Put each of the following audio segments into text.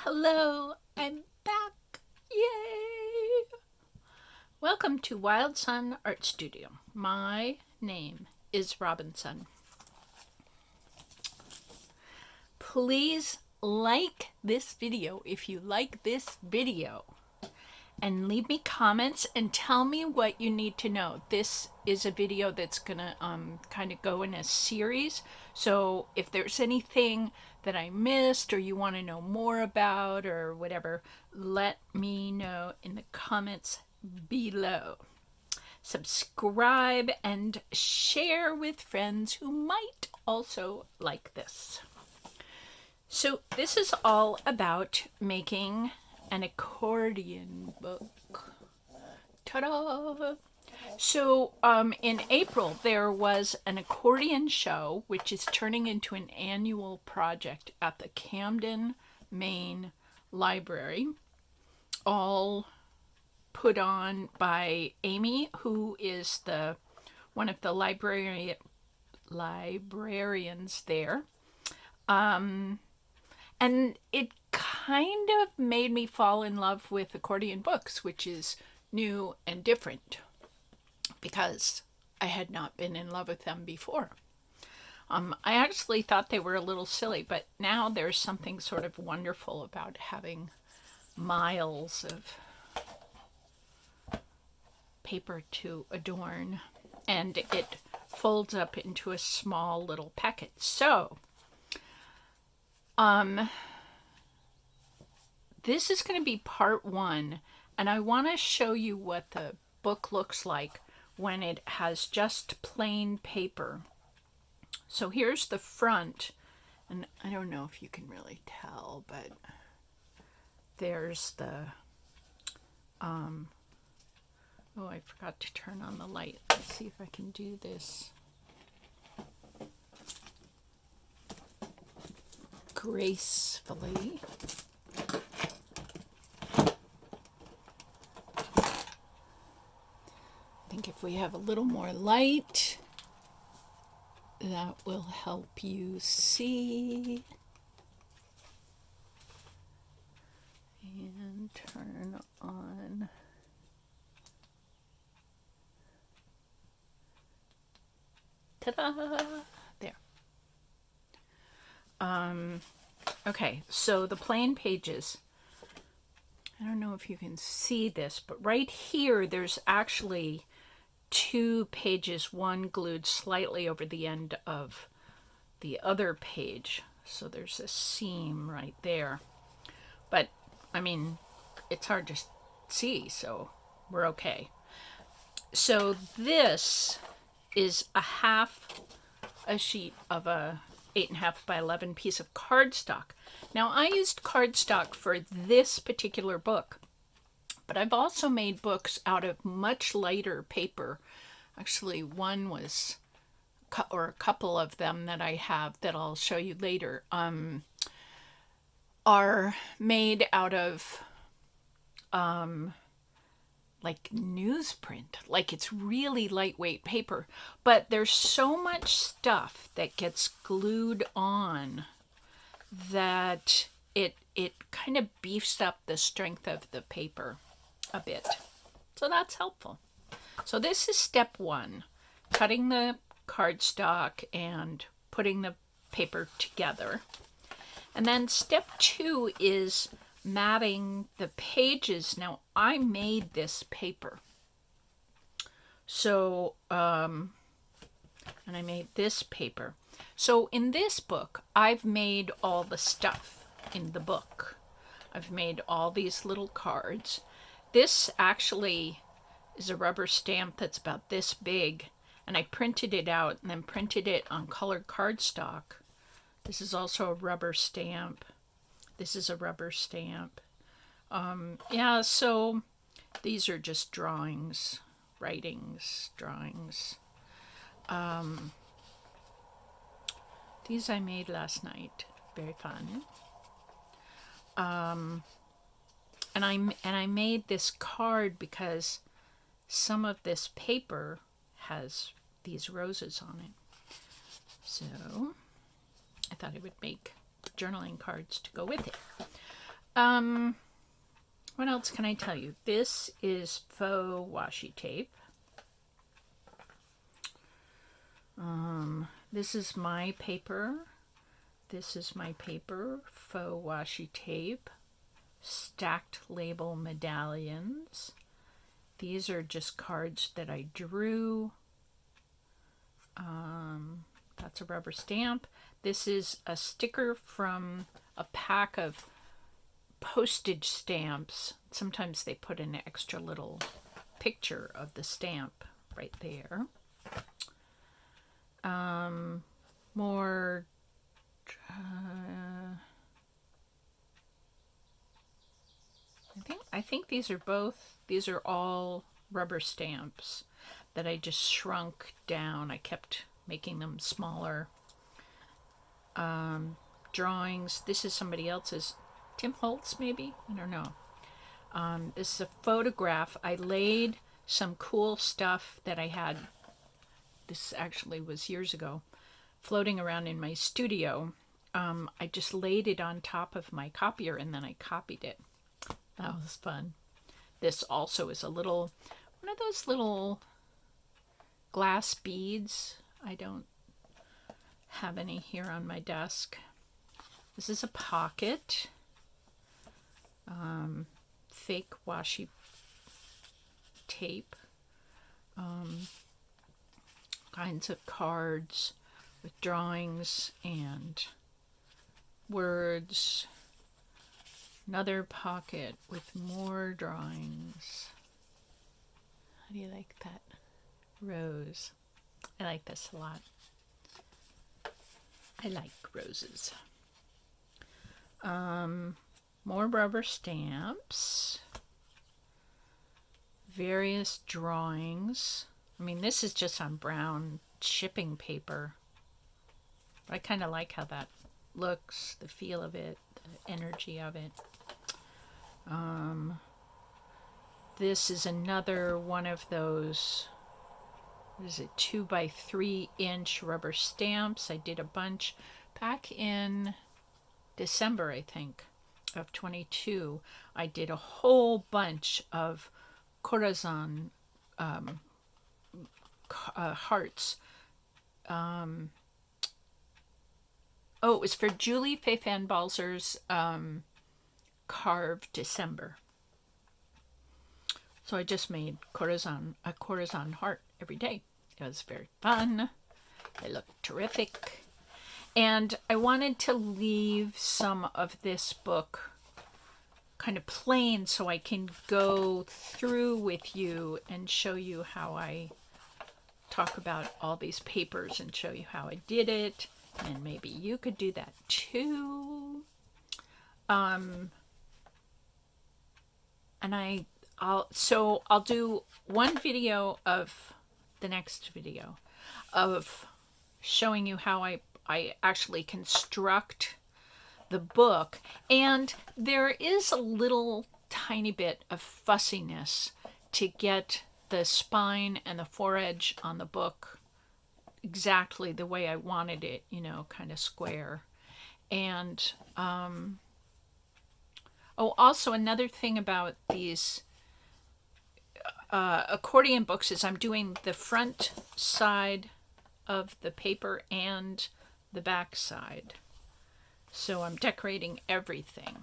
Hello, I'm back. Yay! Welcome to Wild Sun Art Studio. My name is Robinsunne. Please like this video if you like this video, and leave me comments and tell me what you need to know. This is a video that's gonna kind of go in a series, so if there's anything that I missed or you want to know more about or whatever, let me know in the comments below. Subscribe and share with friends who might also like this. So this is all about making an accordion book. Ta-da! So in April, there was an accordion show, which is turning into an annual project at the Camden, Maine Library, all put on by Amy, who is one of the librarians there. And it kind of made me fall in love with accordion books, which is new and different because I had not been in love with them before. I actually thought they were a little silly, but now there's something sort of wonderful about having miles of paper to adorn, and it folds up into a small little packet. So, this is going to be part one, and I want to show you what the book looks like when it has just plain paper. So here's the front, and I don't know if you can really tell, but there's the, oh, I forgot to turn on the light. Let's see if I can do this gracefully. I think if we have a little more light, that will help you see. And turn on. Ta-da! There. Okay, so the plain pages. I don't know if you can see this, but right here there's actually two pages, one glued slightly over the end of the other page. So there's a seam right there. But, I mean, it's hard to see, so we're okay. So this is half a sheet of a 8.5 by 11 piece of cardstock. Now, I used cardstock for this particular book, but I've also made books out of much lighter paper. Actually, one was, or a couple of them that I have that I'll show you later, are made out of like newsprint. Like, it's really lightweight paper, but there's so much stuff that gets glued on that it kind of beefs up the strength of the paper a bit. So that's helpful. So this is step one, cutting the cardstock and putting the paper together. And then step two is matting the pages. Now, I made this paper. So, and I made this paper. So in this book, I've made all the stuff in the book. I've made all these little cards. This actually is a rubber stamp that's about this big, and I printed it out and then printed it on colored cardstock. This is also a rubber stamp. This is a rubber stamp. Yeah, so these are just drawings, writings, drawings. These I made last night. Very fun. And I made this card because some of this paper has these roses on it. So I thought I would make journaling cards to go with it. What else can I tell you? This is faux washi tape. This is my paper. This is my paper, faux washi tape, stacked label medallions. These are just cards that I drew. That's a rubber stamp. This is a sticker from a pack of postage stamps. Sometimes they put an extra little picture of the stamp right there. More I think these are all rubber stamps that I just shrunk down. I kept making them smaller. Drawings. This is somebody else's. Tim Holtz, maybe? I don't know. This is a photograph. I laid some cool stuff that I had. This actually was years ago, floating around in my studio. I just laid it on top of my copier and then I copied it. That was fun. This also is one of those little glass beads. I don't have any here on my desk. This is a pocket. Fake washi tape. Kinds of cards with drawings and words. Another pocket with more drawings. How do you like that? Rose. I like this a lot. I like roses. More rubber stamps. Various drawings. I mean, this is just on brown shipping paper. I kind of like how that looks, the feel of it, the energy of it. This is another one of those, what is it, 2 by 3 inch rubber stamps. I did a bunch back in December, I think, of 22. I did a whole bunch of Corazon hearts. It was for Julie Fayfan Balzer's Carved December. So I just made a Corazon heart every day. It was very fun. They looked terrific. And I wanted to leave some of this book kind of plain so I can go through with you and show you how I talk about all these papers and show you how I did it. And maybe you could do that too. And I'll do one video of the next video of showing you how I actually construct the book. And there is a little tiny bit of fussiness to get the spine and the foredge on the book exactly the way I wanted it, kind of square. And also another thing about these accordion books is I'm doing the front side of the paper and the back side. So I'm decorating everything.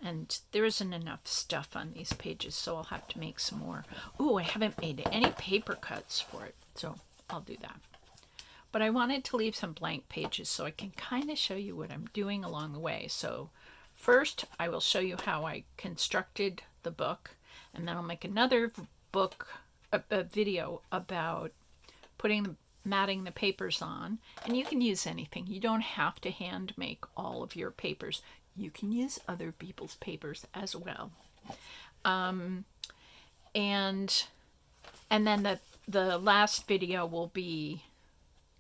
And there isn't enough stuff on these pages, so I'll have to make some more. Ooh, I haven't made any paper cuts for it, so I'll do that. But I wanted to leave some blank pages so I can kind of show you what I'm doing along the way. So first, I will show you how I constructed the book, and then I'll make another a video about matting the papers on. And you can use anything. You don't have to hand make all of your papers. You can use other people's papers as well. And then the last video will be,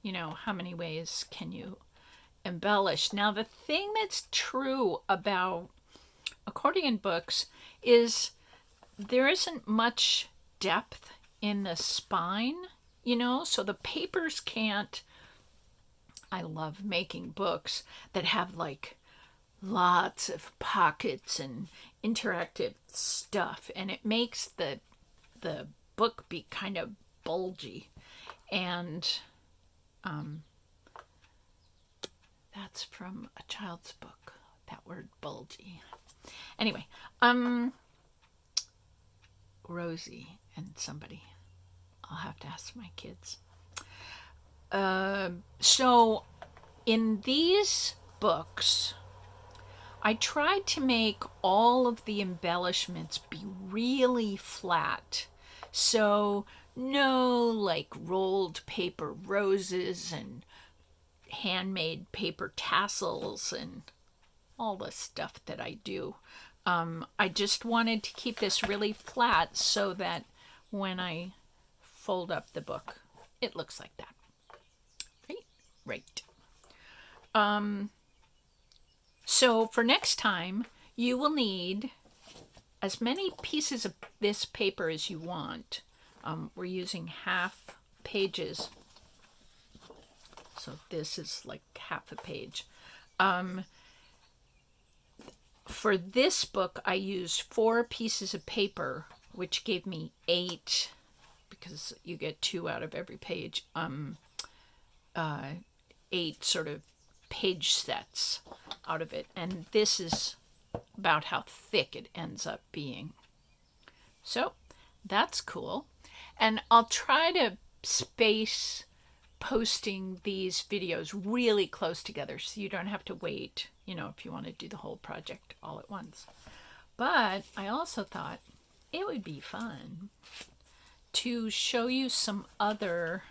how many ways can you embellish. Now, the thing that's true about accordion books is there isn't much depth in the spine, so the papers can't. I love making books that have like lots of pockets and interactive stuff, and it makes the book be kind of bulgy. And that's from a child's book, that word bulgy. Anyway, Rosie and somebody, I'll have to ask my kids. So in these books, I tried to make all of the embellishments be really flat. So no like rolled paper roses and handmade paper tassels and all the stuff that I do. I just wanted to keep this really flat so that when I fold up the book, it looks like that. Right. So for next time, you will need as many pieces of this paper as you want. We're using half pages. So this is like half a page. For this book, I used 4 pieces of paper, which gave me 8, because you get 2 out of every page. 8 sort of page sets out of it. And this is about how thick it ends up being. So that's cool. And I'll try to space posting these videos really close together so you don't have to wait, if you want to do the whole project all at once. But I also thought it would be fun to show you some other,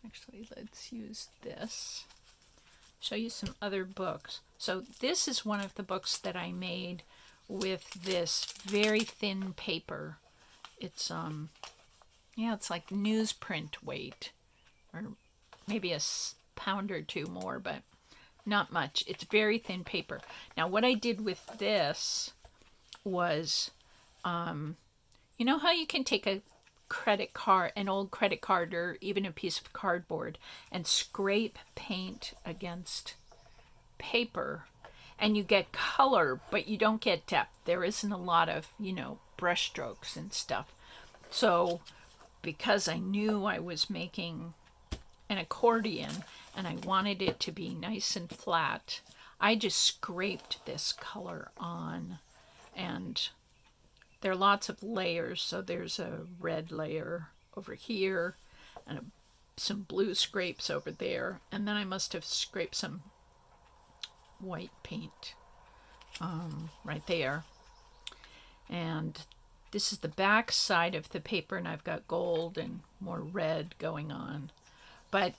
actually let's use this, show you some other books. So this is one of the books that I made with this very thin paper. It's it's like newsprint weight, or maybe a pound or 2 more, but not much. It's very thin paper. Now what I did with this was, you know how you can take a credit card, an old credit card, or even a piece of cardboard, and scrape paint against paper, and you get color, but you don't get depth. There isn't a lot of, brush strokes and stuff. So because I knew I was making an accordion and I wanted it to be nice and flat, I just scraped this color on, and there are lots of layers. So there's a red layer over here and some blue scrapes over there, and then I must have scraped some white paint right there. And this is the back side of the paper, and I've got gold and more red going on. But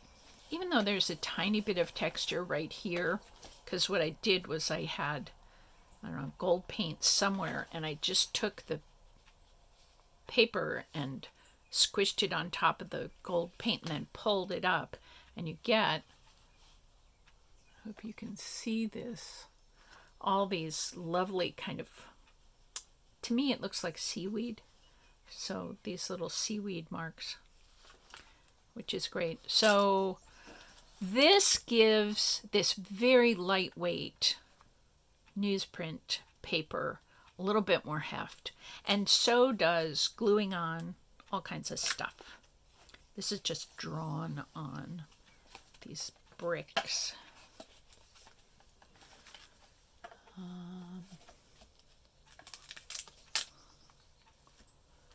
even though there's a tiny bit of texture right here, because what I did was I had, gold paint somewhere, and I just took the paper and squished it on top of the gold paint and then pulled it up, and you get, I hope you can see this, all these lovely kind of, to me it looks like seaweed. So these little seaweed marks, which is great. So this gives this very lightweight newsprint paper a little bit more heft, and so does gluing on all kinds of stuff. This is just drawn on these bricks.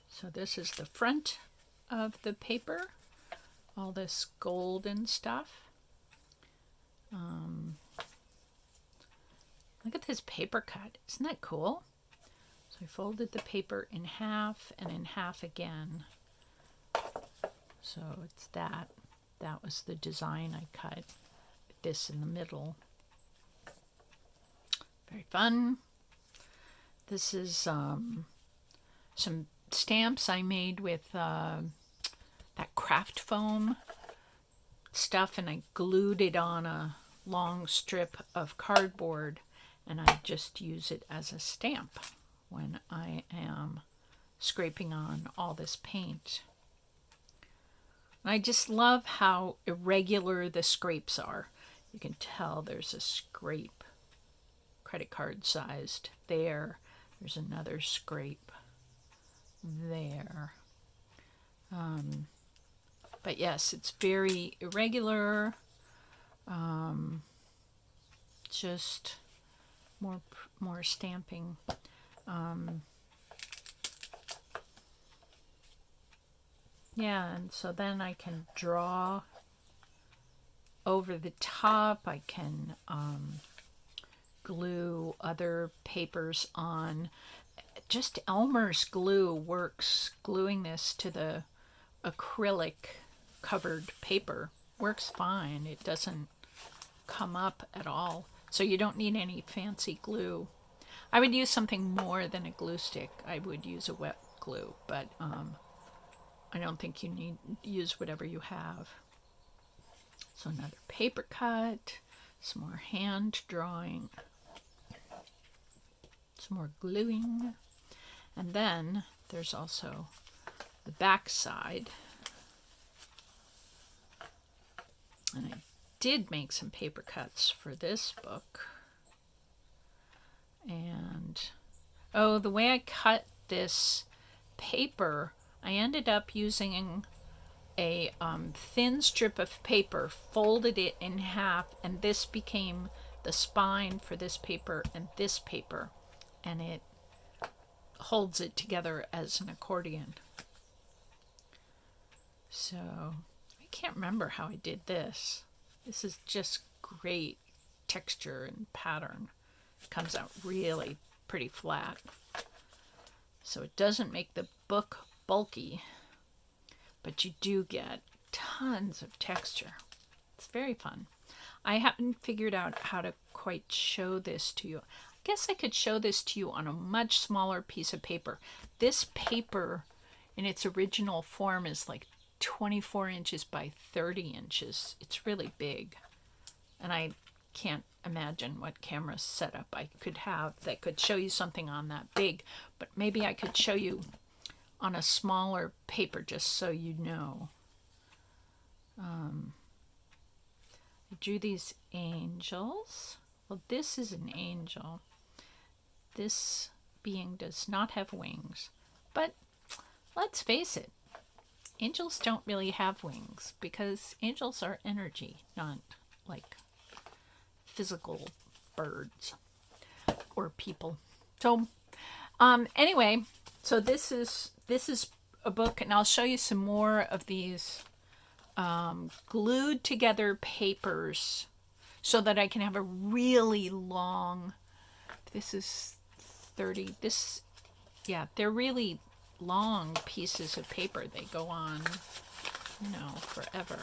So this is the front of the paper, all this golden stuff. Look at this paper cut. Isn't that cool? So I folded the paper in half and in half again. So it's that. That was the design I cut. This in the middle. Very fun. This is some stamps I made with that craft foam stuff, and I glued it on a long strip of cardboard, and I just use it as a stamp when I am scraping on all this paint. And I just love how irregular the scrapes are. You can tell there's a scrape credit card sized there. There's another scrape there. But yes, it's very irregular. Just more stamping. Yeah, and so then I can draw over the top. I can glue other papers on. Just Elmer's glue works. Gluing this to the acrylic covered paper works fine. It doesn't come up at all. So you don't need any fancy glue. I would use something more than a glue stick. I would use a wet glue, but I don't think you need use whatever you have. So another paper cut, some more hand drawing, some more gluing, and then there's also the back side. And I did make some paper cuts for this book. And oh, the way I cut this paper, I ended up using a thin strip of paper, folded it in half, and this became the spine for this paper and this paper, and it holds it together as an accordion. So I can't remember how I did this. This is just great texture and pattern. It comes out really pretty flat. So it doesn't make the book bulky, but you do get tons of texture. It's very fun. I haven't figured out how to quite show this to you. I guess I could show this to you on a much smaller piece of paper. This paper in its original form is like 24 inches by 30 inches. It's really big. And I can't imagine what camera setup I could have that could show you something on that big, but maybe I could show you on a smaller paper just so you know. I drew these angels. Well, this is an angel. This being does not have wings, but let's face it, angels don't really have wings because angels are energy, not like physical birds or people. So anyway, so this is a book, and I'll show you some more of these glued together papers so that I can have a really long, this is 30, this, yeah, they're really long pieces of paper. They go on, you know, forever.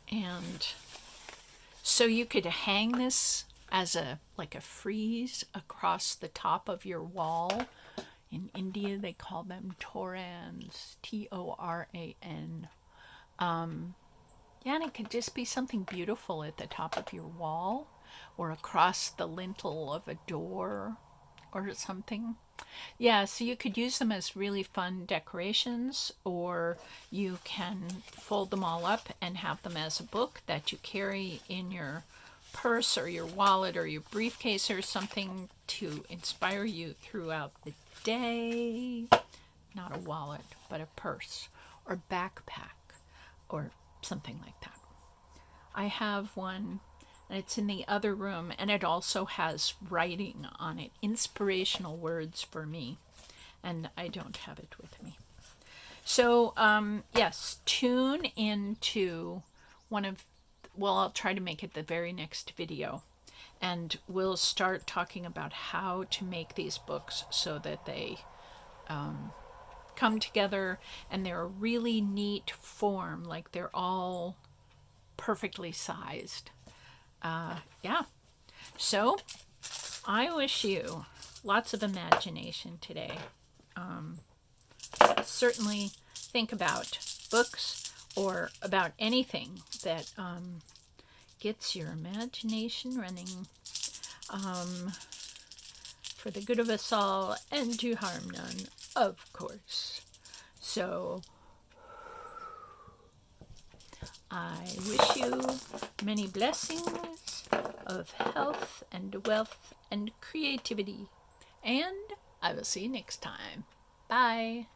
And so you could hang this as a frieze across the top of your wall. In India, they call them torans, T-O-R-A-N. Yeah, and it could just be something beautiful at the top of your wall or across the lintel of a door or something. Yeah, so you could use them as really fun decorations, or you can fold them all up and have them as a book that you carry in your purse or your wallet or your briefcase or something to inspire you throughout the day. Not a wallet, but a purse or backpack or something like that. I have one, and it's in the other room, and it also has writing on it, inspirational words for me, and I don't have it with me. So yes, tune into one of, well, I'll try to make it the very next video, and we'll start talking about how to make these books so that they come together and they're a really neat form, like they're all perfectly sized. Yeah, so I wish you lots of imagination today. Certainly think about books or about anything that gets your imagination running, for the good of us all and to harm none, of course. So I wish you many blessings of health and wealth and creativity. And I will see you next time. Bye.